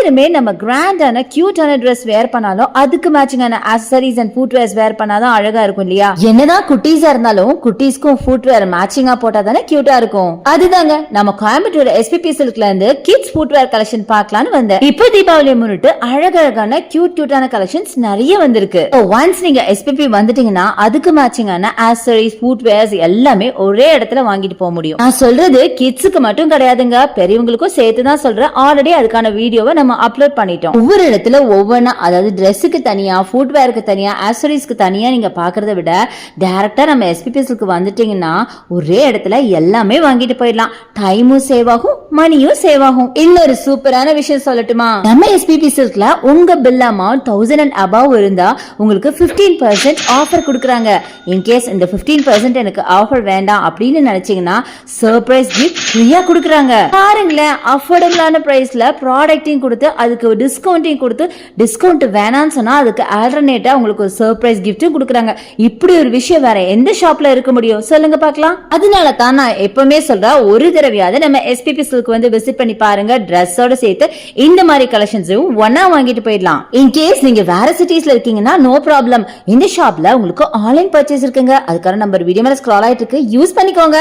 ஆயிரமே நம்ம கிராண்டான கியூட்டான ட்ரெஸ் வேர் பண்ணாலும் அதுக்கு மேட்சிங்கான ஆக்சசரிஸ் அண்ட் ஃபுட்வேர்ஸ் வேர் பண்ணாதான் அழகா இருக்கும் இல்லையா? என்னதான் குட்டீஸா இருந்தாலும் குட்டீஸ்க்கும் ஃபுட்வேர் மேட்சிங்கா போட்டா தானே கியூட்டா இருக்கும். அதுதாங்க நம்ம கோயம்புத்தூர் எஸ்பிபி சில்க்ல இருந்து கிட்ஸ் ஃபுட்வேர் கலெக்ஷன் பார்க்கலாம்னு வந்தேன். இப்போ தீபாவளியை முன்னிட்டு அழகழகான கியூட்டான கலெக்ஷன்ஸ் நிறைய வந்திருக்கு. ஒன்ஸ் நீங்க எஸ்பிபி வந்துட்டீங்கன்னா அதுக்கு மேட்சிங்கான ஆக்சசரிஸ் ஃபுட்வேர்ஸ் எல்லாமே ஒரே இடத்துல வாங்கிட்டு போக முடியும். நான் சொல்றது கிட்ஸுக்கு மட்டும் கிடையாதுங்க, பெரியவங்களுக்கும் சேர்த்து தான் சொல்றேன். ஆல்ரெடி அதுக்கான வீடியோவை நம்ம அப்லோட் பண்ணிட்டோம். ஒவ்வொரு இடத்துல ஒவ்வொன்னா, அதாவது ட்ரெஸ்ஸுக்கு தனியா, ஃபுட்வேருக்கு தனியா, ஆக்சசரிஸ்க்கு தனியா நீங்க பாக்குறத விட டைரக்டா நம்ம எஸ்பிபிஎஸ்க்கு வந்துட்டீங்கன்னா ஒரே இடத்துல எல்லாமே வாங்கிட்டு போயிடலாம். டைமும் சேவ் ஆகும், மணியும் சேவ் ஆகும். இன்னொரு சூப்பரான விஷயம் சொல்லட்டுமா? நம்ம எஸ்பிபி சில்க்ல உங்க பில் அமௌண்ட் 1000 and above இருந்தா உங்களுக்கு 15% ஆஃபர் கொடுக்கறாங்க. இன்கேஸ் இந்த 15% எனக்கு ஆஃபர் வேண்டாம் அப்படின்னு நினைச்சீங்கன்னா சர்ப்ரைஸ் கிஃப்ட் ஃப்ரீயா கொடுக்கறாங்க. பாருங்களேன், அஃபோர்டபிளான பிரைஸ்ல ப்ராடக்ட்டையும் கொடுத்து அதுக்கு டிஸ்கவுண்ட்டையும் கொடுத்து, டிஸ்கவுண்ட் வேணாம்னு சொன்னா அதுக்கு ஆல்டர்னேட்டா உங்களுக்கு ஒரு சர்ப்ரைஸ் கிஃப்ட்டும் கொடுக்கறாங்க. இப்படி ஒரு விஷயம் வேற எந்த ஷாப்ல இருக்க முடியும் சொல்லுங்க பார்க்கலாம். அதனால தான் நான் எப்பவுமே சொல்றேன், ஒரு தடவையாவது நம்ம எஸ்பிபி சில்க் வந்து விசிட் பண்ணி பாருங்க. ட்ரெஸ்ஸோட சேர்த்து இந்த மாதிரி கலெக்ஷன்ஸையும் ஒன்னா வாங்கிட்டு போயிடலாம். இன்கேஸ் நீங்க வேற சிட்டிஸ்ல இருக்கீங்கன்னா நோ ப்ராப்ளம், இந்த ஷாப்ல உங்களுக்கு ஆன்லைன் பர்ச்சேஸ் இருக்குங்க. அதுக்கான நம்பர் வீடியோ மேல ஸ்க்ரால் ஆயிட்டு இருக்கு, யூஸ் பண்ணிக்கோங்க.